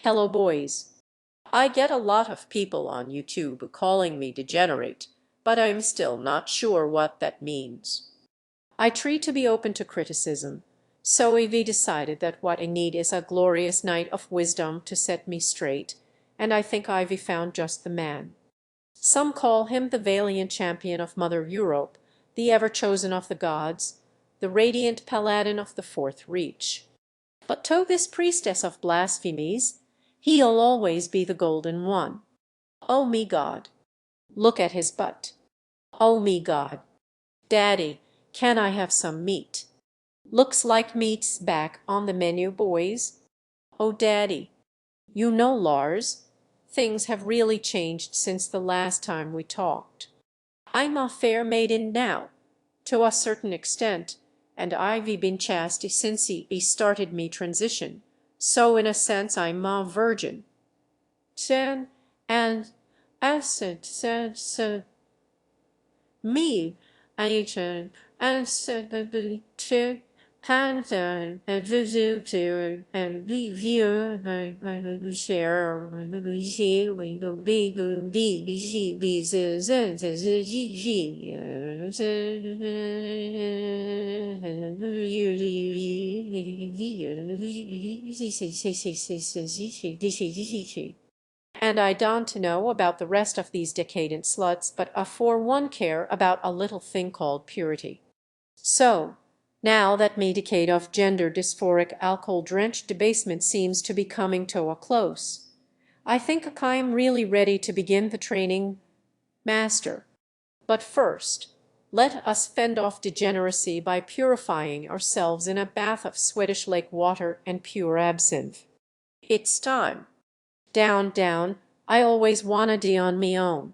Hello, boys. I get a lot of people on YouTube calling me degenerate, but I'm still not sure what that means. I try to be open to criticism, so we decided that what I need is a glorious night of wisdom to set me straight, and I think Ivy found just the man. Some call him the valiant champion of Mother Europe, the ever-chosen of the gods, the radiant paladin of the Fourth Reach. But to this priestess of blasphemies, he'll always be the golden one. Oh me God! Look at his butt. Oh me God! Daddy, can I have some meat? Looks like meat's back on the menu, boys. Oh, Daddy. You know, Lars, things have really changed since the last time we talked. I'm a fair maiden now, to a certain extent, and I've been chastity since he started me transition, so in a sense I'm a virgin. Sen and acid said me ancient and said to Panther and visitor and review and share see we go big and I don't know about the rest of these decadent sluts, but for one care about a little thing called purity. So, now that me decade of gender dysphoric alcohol-drenched debasement seems to be coming to a close, I think I am really ready to begin the training master. But first, let us fend off degeneracy by purifying ourselves in a bath of Swedish lake water and pure absinthe. It's time. Down, down, I always wanna be on me own.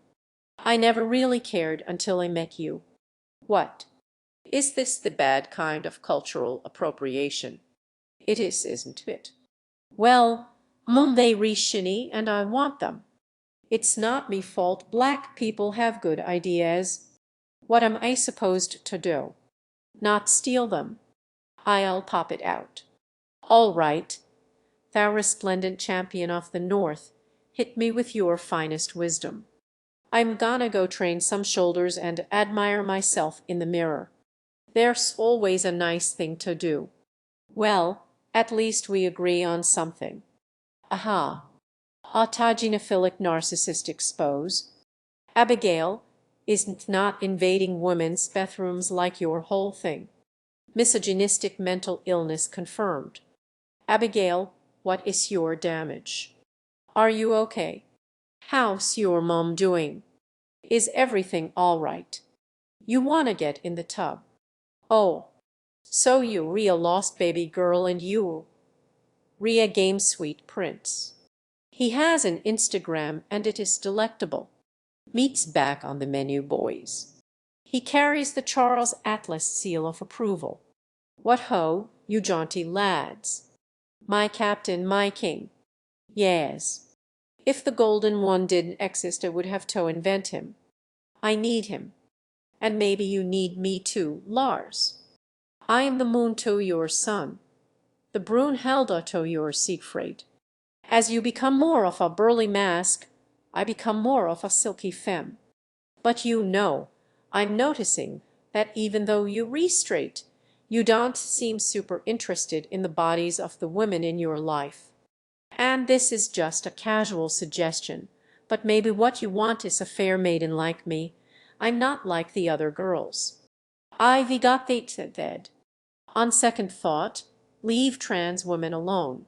I never really cared until I met you. What? Is this the bad kind of cultural appropriation? It is, isn't it? Well, they Rossini and I want them. It's not me fault black people have good ideas. What am I supposed to do? Not steal them. I'll pop it out. All right. Thou resplendent champion of the North, hit me with your finest wisdom. I'm gonna go train some shoulders and admire myself in the mirror. There's always a nice thing to do. Well, at least we agree on something. Aha. Autogynophilic narcissistic expose. Abigail, isn't not invading women's bathrooms like your whole thing. Misogynistic mental illness confirmed. Abigail, what is your damage? Are you okay? How's your mom doing? Is everything all right? You wanna get in the tub. Oh, so you real lost baby girl and you Ria game sweet prince. He has an Instagram and it is delectable. Meat's back on the menu, boys. He carries the Charles Atlas seal of approval. What ho, you jaunty lads. My captain, my king. Yes. If the golden one didn't exist, I would have to invent him. I need him. And maybe you need me too, Lars. I am the moon to your sun, the Brunhilde to your Siegfried. As you become more of a burly mask, I become more of a silky femme. But you know, I'm noticing that even though you re-straight, you don't seem super interested in the bodies of the women in your life. And this is just a casual suggestion, but maybe what you want is a fair maiden like me. I'm not like the other girls. Ivy got that. On second thought, leave trans women alone.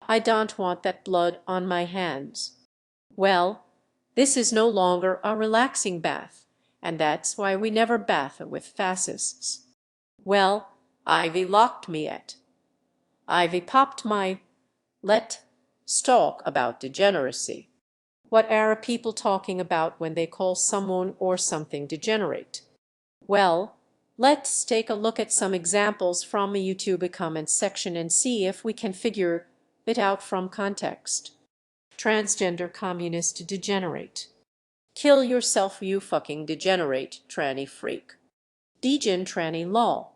I don't want that blood on my hands. Well, this is no longer a relaxing bath, and that's why we never bath with fascists. Well, Ivy locked me at. Ivy popped my let's talk about degeneracy. What are people talking about when they call someone or something degenerate? Well, let's take a look at some examples from a YouTube comment section and see if we can figure it out from context. Transgender communist degenerate. Kill yourself, you fucking degenerate, tranny freak. Degen tranny lol.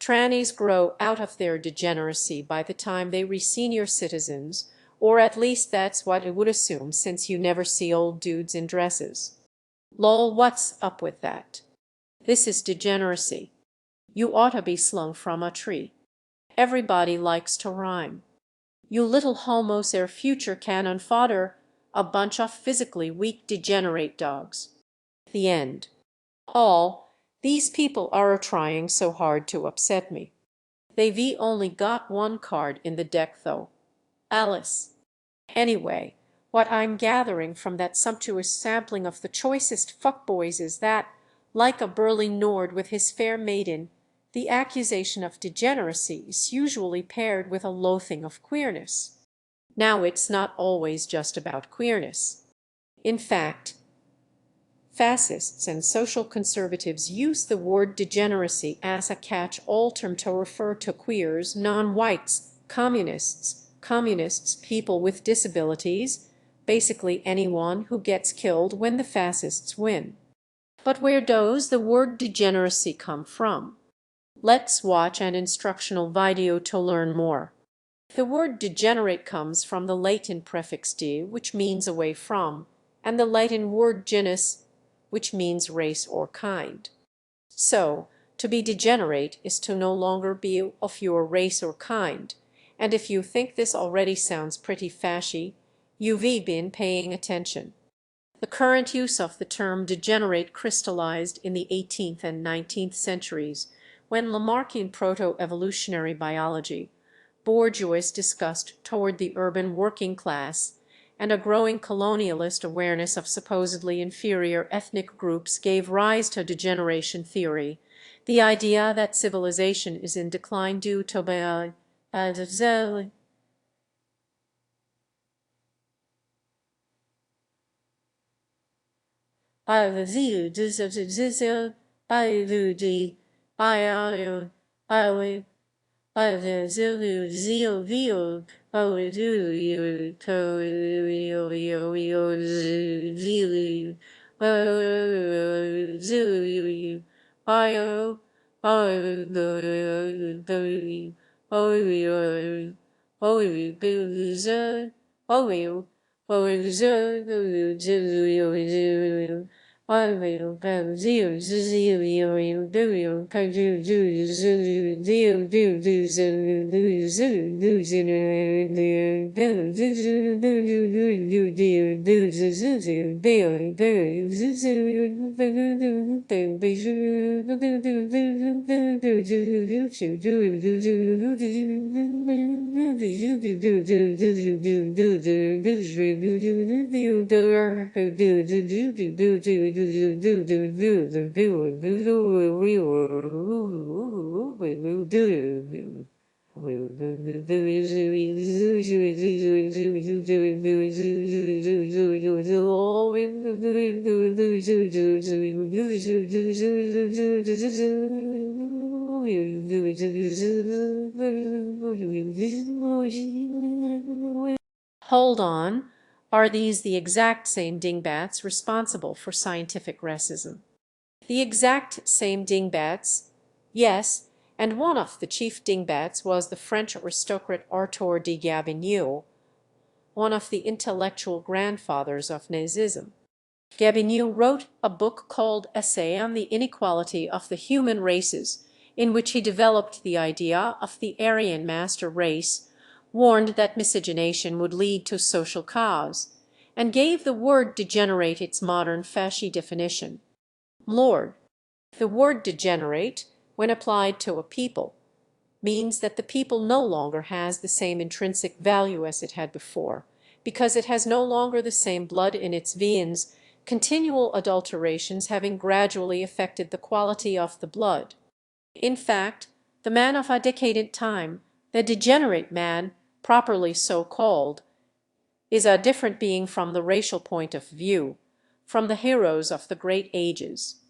Trannies grow out of their degeneracy by the time they reach senior citizens Or at least that's what it would assume, since you never see old dudes in dresses. Lol, what's up with that? This is degeneracy. You ought to be slung from a tree. Everybody likes to rhyme. You little homos are future cannon fodder, a bunch of physically weak degenerate dogs. The end. These people are trying so hard to upset me. They've only got one card in the deck though. Alice. Anyway, what I'm gathering from that sumptuous sampling of the choicest fuckboys is that, like a burly Nord with his fair maiden, the accusation of degeneracy is usually paired with a loathing of queerness. Now, it's not always just about queerness. In fact, fascists and social conservatives use the word degeneracy as a catch-all term to refer to queers, non-whites, communists, people with disabilities, basically anyone who gets killed when the fascists win. But where does the word degeneracy come from? Let's watch an instructional video to learn more. The word degenerate comes from the Latin prefix de, which means away from, and the Latin word genus, which means race or kind. So, to be degenerate is to no longer be of your race or kind, and if you think this already sounds pretty fashy, you've been paying attention. The current use of the term degenerate crystallized in the 18th and 19th centuries, when Lamarckian proto-evolutionary biology, Bourdieu's disgust toward the urban working class, and a growing colonialist awareness of supposedly inferior ethnic groups gave rise to degeneration theory, the idea that civilization is in decline due to Hold on, are these the exact same dingbats responsible for scientific racism? The exact same dingbats? Yes, and one of the chief dingbats was the French aristocrat Arthur de Gabinieu, one of the intellectual grandfathers of Nazism. Gabinieu wrote a book called Essay on the Inequality of the Human Races, in which he developed the idea of the Aryan master race, warned that miscegenation would lead to social chaos, and gave the word degenerate its modern fashy definition. Lord, the word degenerate, when applied to a people, means that the people no longer has the same intrinsic value as it had before, because it has no longer the same blood in its veins, continual adulterations having gradually affected the quality of the blood. In fact, the man of a decadent time, the degenerate man, properly so called, is a different being from the racial point of view, from the heroes of the great ages.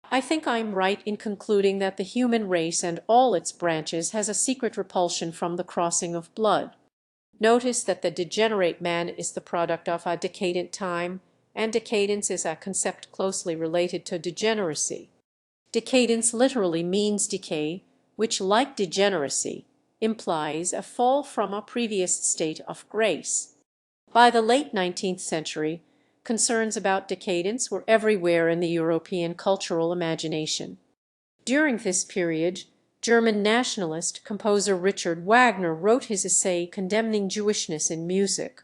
I think I'm right in concluding that the human race and all its branches has a secret repulsion from the crossing of blood. Notice that the degenerate man is the product of a decadent time, and decadence is a concept closely related to degeneracy. Decadence literally means decay, which, like degeneracy, implies a fall from a previous state of grace. By the late 19th century, concerns about decadence were everywhere in the European cultural imagination. During this period, German nationalist composer Richard Wagner wrote his essay condemning Jewishness in music,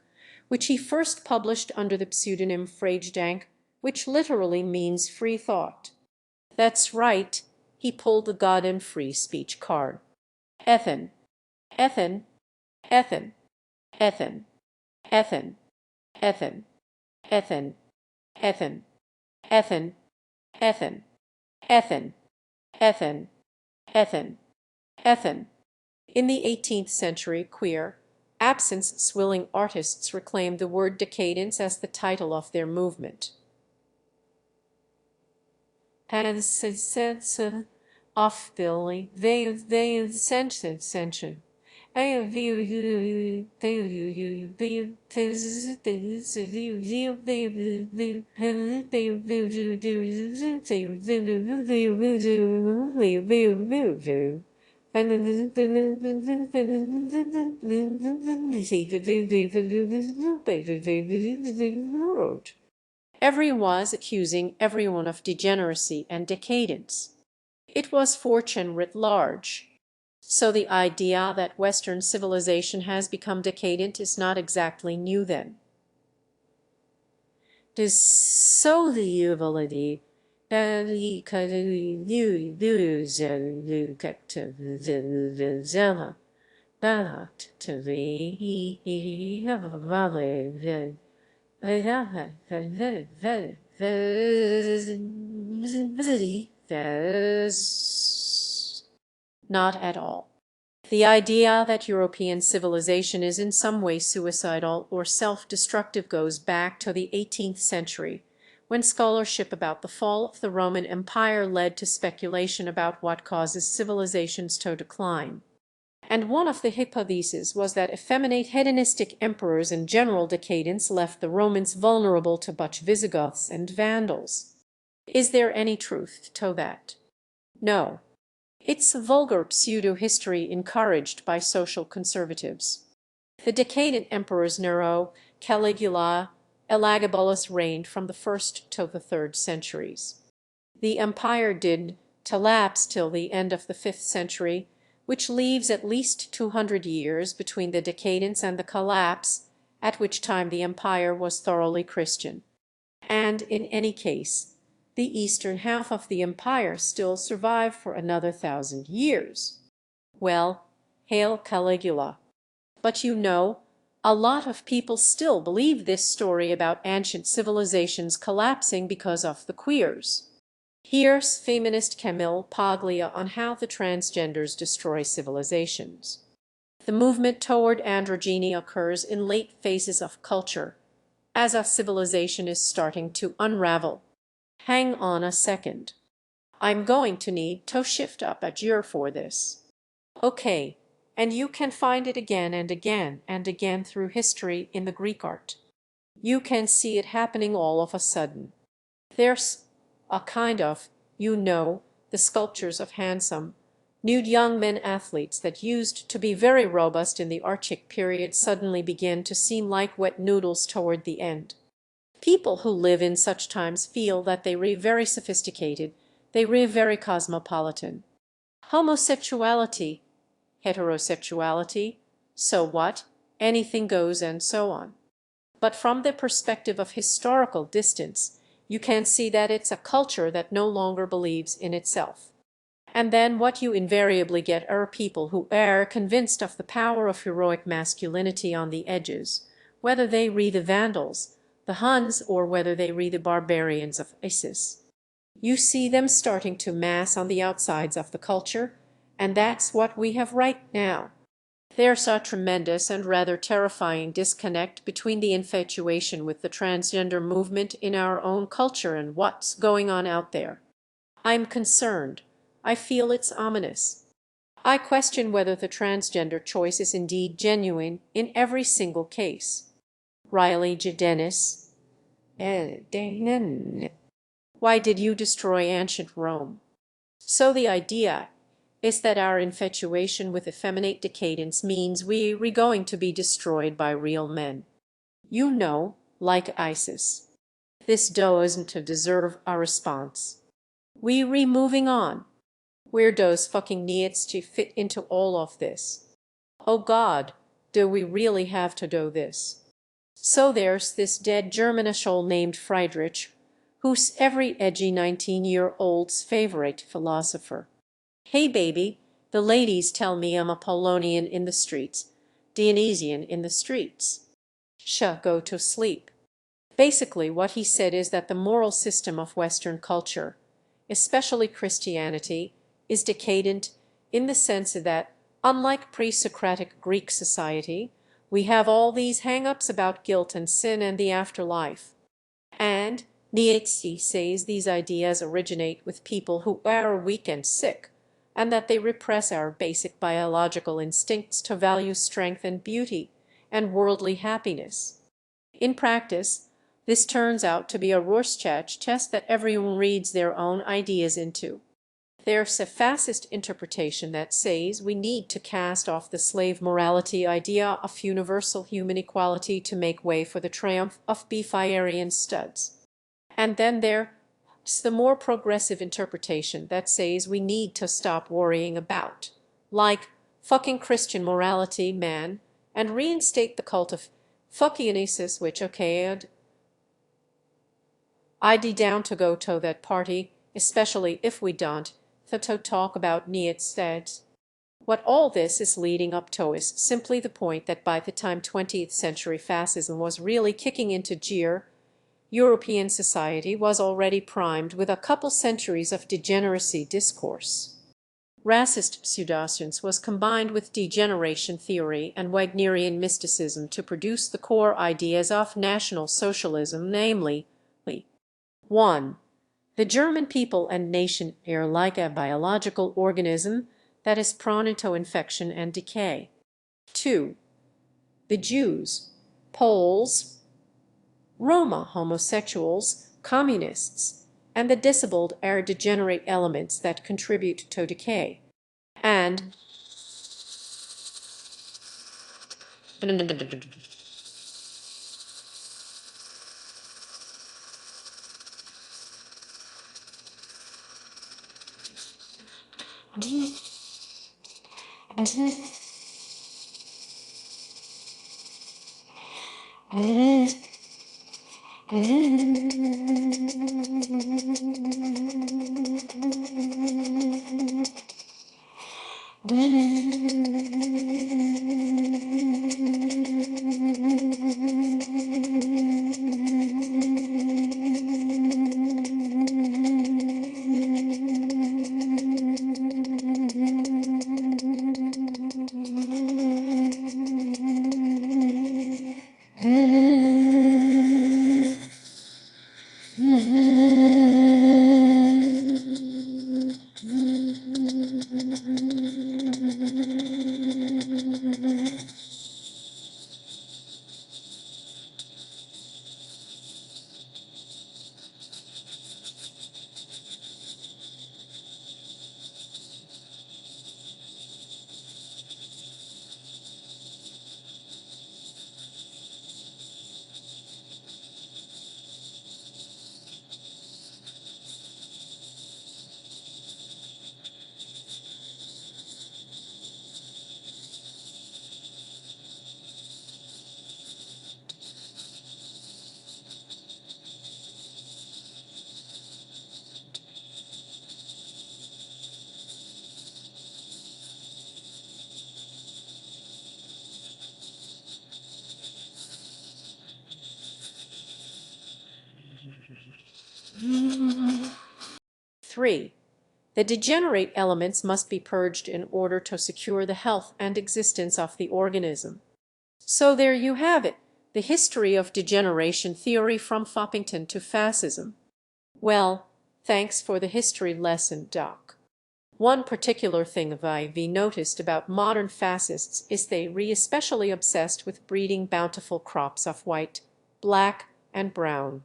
which he first published under the pseudonym Freijdenk, which literally means free thought. That's right, he pulled the goddamn free speech card. Ethen, Ethen, Ethen, Ethen, Ethen, Ethen, Ethen, Ethen, Ethen, Ethen, Ethen, Ethen, Ethen, Ethen. In the 18th century, queer, absence-swilling artists reclaimed the word decadence as the title of their movement. Off Billy, they ascension. Everyone was accusing everyone of degeneracy and decadence. It was fortune writ large. So the idea that Western civilization has become decadent is not exactly new then. So the ability not at all. The idea that European civilization is in some way suicidal or self-destructive goes back to the 18th century, when scholarship about the fall of the Roman Empire led to speculation about what causes civilizations to decline. And one of the hypotheses was that effeminate hedonistic emperors and general decadence left the Romans vulnerable to Butch Visigoths and Vandals. Is there any truth to that? No. It's vulgar pseudo-history encouraged by social conservatives. The decadent emperors Nero, Caligula, Elagabalus reigned from the 1st to the 3rd centuries. The empire did to lapse till the end of the 5th century, which leaves at least 200 years between the decadence and the collapse, at which time the empire was thoroughly Christian. And in any case, the eastern half of the empire still survived for another 1,000 years. Well, hail Caligula. But you know, a lot of people still believe this story about ancient civilizations collapsing because of the queers. Here's feminist Camille Paglia on how the transgenders destroy civilizations. The movement toward androgyny occurs in late phases of culture, as a civilization is starting to unravel. Hang on a second. I'm going to need to shift up a gear for this. Okay, and you can find it again and again and again through history in the Greek art. You can see it happening all of a sudden. There's a kind of, the sculptures of handsome, nude young men athletes that used to be very robust in the Archaic period suddenly begin to seem like wet noodles toward the end. People who live in such times feel that they re very sophisticated, they re very cosmopolitan. Homosexuality, heterosexuality, so what, anything goes and so on. But from the perspective of historical distance, you can see that it's a culture that no longer believes in itself. And then what you invariably get are people who are convinced of the power of heroic masculinity on the edges, whether they read the Vandals, the Huns, or whether they read the barbarians of Isis. You see them starting to mass on the outsides of the culture, and that's what we have right now. There's a tremendous and rather terrifying disconnect between the infatuation with the transgender movement in our own culture and what's going on out there. I'm concerned. I feel it's ominous. I question whether the transgender choice is indeed genuine in every single case. Riley J. Dennis. Why did you destroy ancient Rome? So the idea is that our infatuation with effeminate decadence means we're going to be destroyed by real men. You know, like ISIS. This doesn't deserve a response. We moving on. Where does fucking Nietzsche fit into all of this? Oh God, do we really have to do this? So there's this dead German ashol named Friedrich, who's every edgy 19-year-old's favorite philosopher. Hey baby, the ladies tell me I'm Apollonian in the streets, Dionysian in the streets. Go to sleep. Basically, what he said is that the moral system of Western culture, especially Christianity, is decadent in the sense that, unlike pre-Socratic Greek society, we have all these hang-ups about guilt and sin and the afterlife. And Nietzsche says these ideas originate with people who are weak and sick, and that they repress our basic biological instincts to value strength and beauty and worldly happiness. In practice, this turns out to be a Rorschach test that everyone reads their own ideas into. There's a fascist interpretation that says we need to cast off the slave morality idea of universal human equality to make way for the triumph of beefy studs. And then there's the more progressive interpretation that says we need to stop worrying about, like, fucking Christian morality, man, and reinstate the cult of fuckionesis, which okayed I'd down to go to that party, especially if we don't, to talk about Nietzsche. What all this is leading up to is simply the point that by the time 20th century fascism was really kicking into gear, European society was already primed with a couple centuries of degeneracy discourse. Racist pseudoscience was combined with degeneration theory and Wagnerian mysticism to produce the core ideas of National Socialism, namely, 1. The German people and nation are like a biological organism that is prone to infection and decay. 2. The Jews, Poles, Roma, homosexuals, communists, and the disabled are degenerate elements that contribute to decay. And Three, the degenerate elements must be purged in order to secure the health and existence of the organism. So there you have it, the history of degeneration theory from Foppington to fascism. Well, thanks for the history lesson, Doc. One particular thing I've noticed about modern fascists is they're especially obsessed with breeding bountiful crops of white, black, and brown.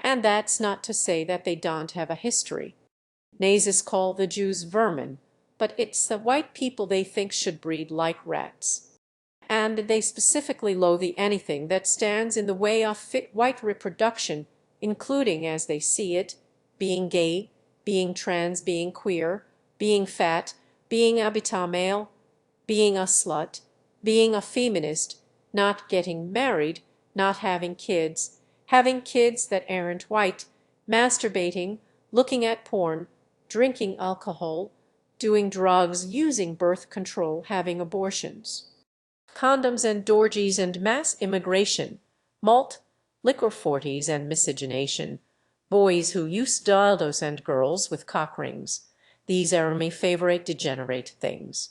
And that's not to say that they don't have a history. Nazis call the Jews vermin, but it's the white people they think should breed like rats. and they specifically loathe anything that stands in the way of fit white reproduction, including, as they see it, being gay, being trans, being queer, being fat, being habitat male, being a slut, being a feminist, not getting married, not having kids that aren't white, masturbating, looking at porn, drinking alcohol, doing drugs, using birth control, having abortions, condoms and orgies and mass immigration, malt, liquor forties and miscegenation, boys who use dildos and girls with cock rings. These are my favorite degenerate things.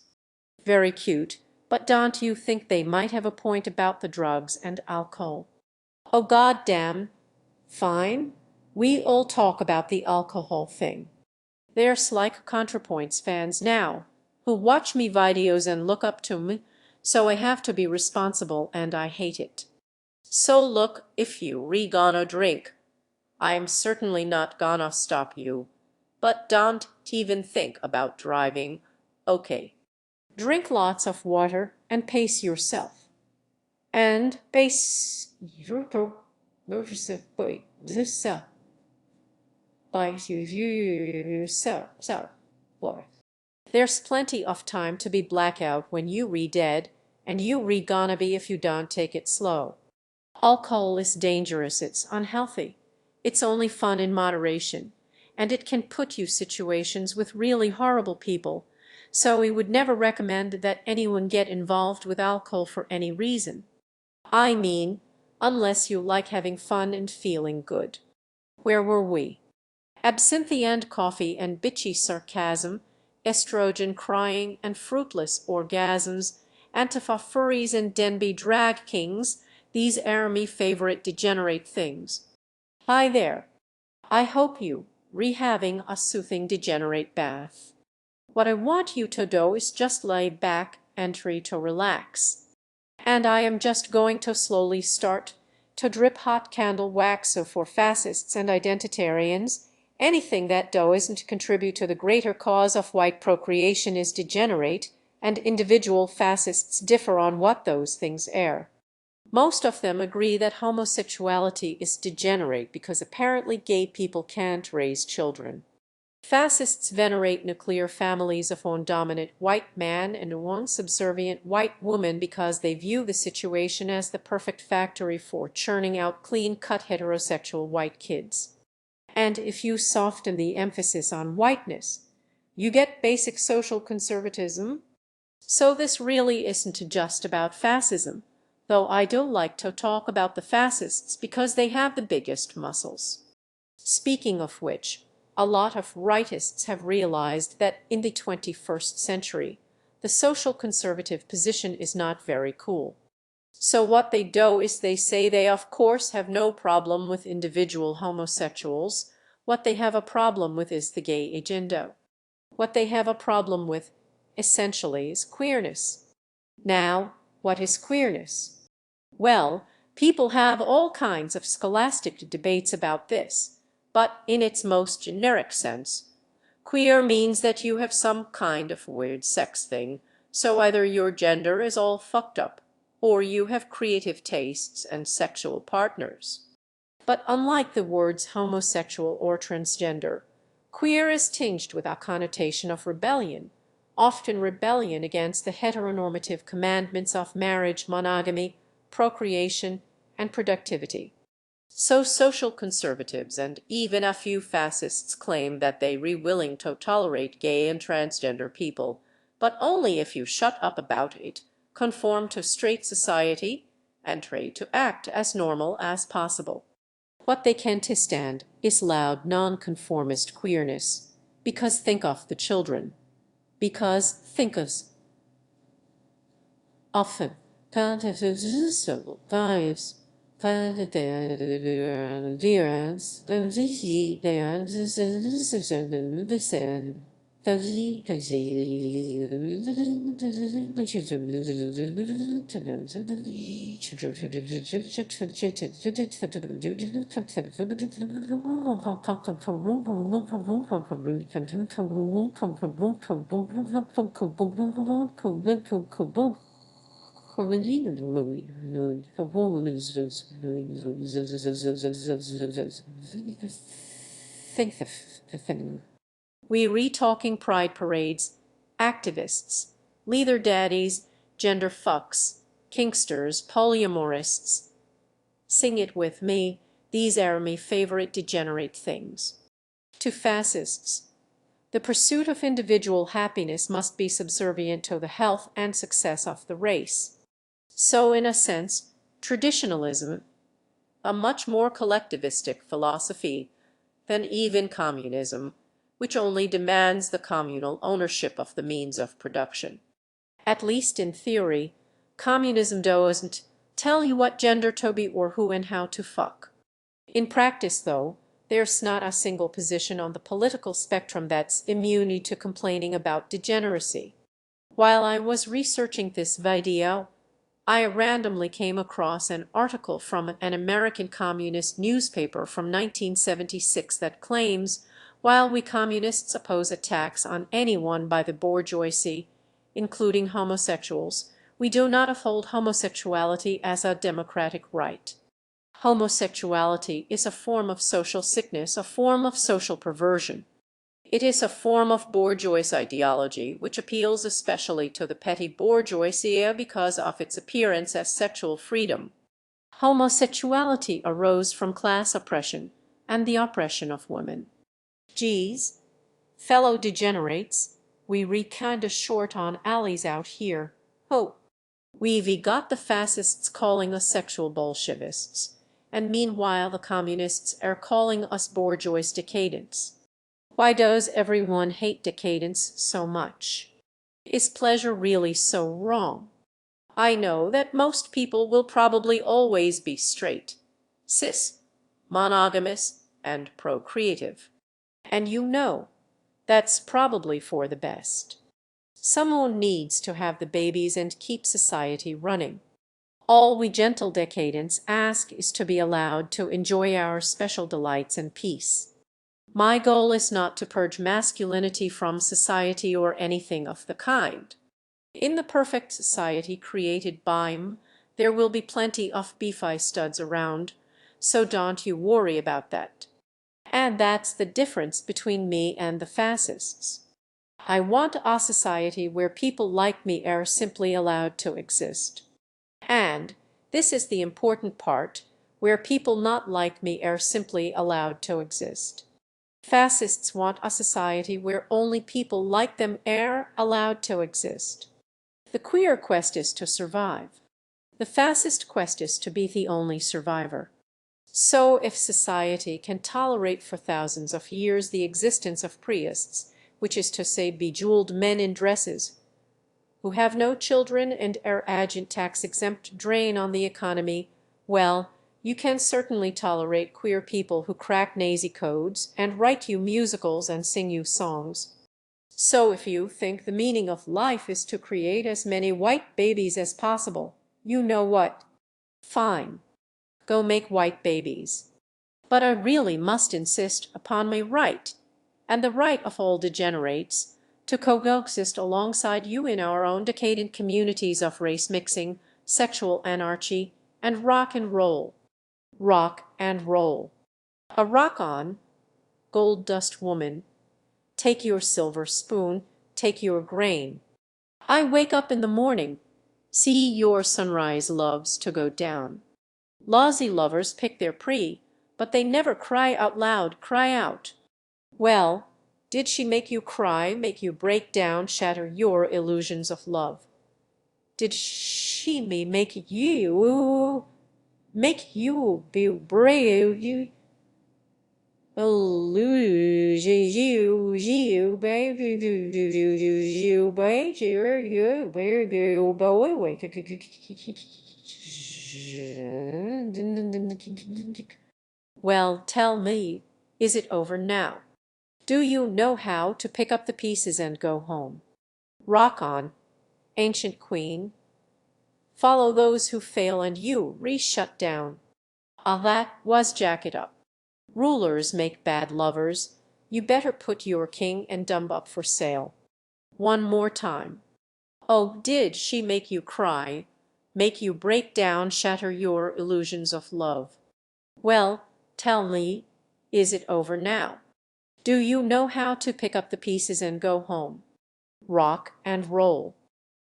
Very cute, but don't you think they might have a point about the drugs and alcohol? Oh, goddamn. Fine. We all talk about the alcohol thing. There's like ContraPoints fans now, who watch me videos and look up to me, so I have to be responsible and I hate it. So look, if you gonna drink, I'm certainly not gonna stop you. But don't even think about driving, okay? Drink lots of water and pace yourself. And pace yourself by yourself. There's plenty of time to be blackout when you dead, and you gonna be if you don't take it slow. Alcohol is dangerous, it's unhealthy. It's only fun in moderation, and it can put you situations with really horrible people, so we would never recommend that anyone get involved with alcohol for any reason. I mean, unless you like having fun and feeling good. Where were we? Absinthe and coffee and bitchy sarcasm, estrogen crying and fruitless orgasms, Antifa furries and Denby drag kings, these are me favorite degenerate things. Hi there. I hope you having a soothing degenerate bath. What I want you to do is just lay back and try to relax. And I am just going to slowly start to drip hot candle wax for fascists and identitarians. Anything that doesn't contribute to the greater cause of white procreation is degenerate, and individual fascists differ on what those things are. Most of them agree that homosexuality is degenerate because apparently gay people can't raise children. Fascists venerate nuclear families of one dominant white man and one subservient white woman because they view the situation as the perfect factory for churning out clean-cut heterosexual white kids. And if you soften the emphasis on whiteness, you get basic social conservatism. So this really isn't just about fascism, though I do like to talk about the fascists because they have the biggest muscles. Speaking of which, a lot of rightists have realized that in the 21st century, the social conservative position is not very cool. So what they do is they say they of course have no problem with individual homosexuals. What they have a problem with is the gay agenda. What they have a problem with, essentially, is queerness. Now, what is queerness? Well, people have all kinds of scholastic debates about this, but in its most generic sense, queer means that you have some kind of weird sex thing, so either your gender is all fucked up, or you have creative tastes and sexual partners. But unlike the words homosexual or transgender, queer is tinged with a connotation of rebellion, often rebellion against the heteronormative commandments of marriage, monogamy, procreation, and productivity. So social conservatives and even a few fascists claim that they are willing to tolerate gay and transgender people, but only if you shut up about it, conform to straight society, and try to act as normal as possible. What they can't stand is loud nonconformist queerness, because think of the children, because think often lives. We re-talking pride parades, activists, leather daddies, gender fucks, kinksters, polyamorists. Sing it with me, these are me favorite degenerate things. To fascists, the pursuit of individual happiness must be subservient to the health and success of the race. So, in a sense, traditionalism, a much more collectivistic philosophy than even communism, which only demands the communal ownership of the means of production. At least in theory, communism doesn't tell you what gender to be or who and how to fuck. In practice, though, there's not a single position on the political spectrum that's immune to complaining about degeneracy. While I was researching this video, I randomly came across an article from an American communist newspaper from 1976 that claims, while we communists oppose attacks on anyone by the bourgeoisie, including homosexuals, we do not uphold homosexuality as a democratic right. Homosexuality is a form of social sickness, a form of social perversion. It is a form of bourgeois ideology which appeals especially to the petty bourgeoisie because of its appearance as sexual freedom. Homosexuality arose from class oppression and the oppression of women. Geez, fellow degenerates, we read kinda short on alleys out here. Oh, we've got the fascists calling us sexual Bolshevists, and meanwhile the communists are calling us bourgeois decadents. Why does everyone hate decadence so much? Is pleasure really so wrong? I know that most people will probably always be straight, cis, monogamous, and procreative. And you know, that's probably for the best. Someone needs to have the babies and keep society running. All we gentle decadents ask is to be allowed to enjoy our special delights and peace. My goal is not to purge masculinity from society or anything of the kind. In the perfect society created by me, there will be plenty of beefy studs around, so don't you worry about that. And that's the difference between me and the fascists. I want a society where people like me are simply allowed to exist. And, this is the important part, where people not like me are simply allowed to exist. Fascists want a society where only people like them are allowed to exist. The queer quest is to survive. The fascist quest is to be the only survivor. So if society can tolerate for thousands of years the existence of priests, which is to say bejeweled men in dresses, who have no children and are agent tax-exempt drain on the economy, well, you can certainly tolerate queer people who crack Nazi codes and write you musicals and sing you songs. So if you think the meaning of life is to create as many white babies as possible, you know what? Fine. Go make white babies. But I really must insist upon my right, and the right of all degenerates, to coexist alongside you in our own decadent communities of race mixing, sexual anarchy, and rock and roll. Rock and roll. A rock-on, gold dust woman, take your silver spoon, take your grain. I wake up in the morning, see your sunrise loves to go down. Lousy lovers pick their prey, but they never cry out loud, cry out. Well, did she make you cry, make you break down, shatter your illusions of love? Did she make you be brave, you illusion, you baby, you baby, you baby, boy. Well, tell me, is it over now? Do you know how to pick up the pieces and go home? Rock on, ancient queen. Follow those who fail and you re-shut down. Ah, that was jack it up. Rulers make bad lovers. You better put your king and dumb up for sale. One more time. Oh, did she make you cry? make you break down, shatter your illusions of love. Well, tell me, is it over now? Do you know how to pick up the pieces and go home? Rock and roll.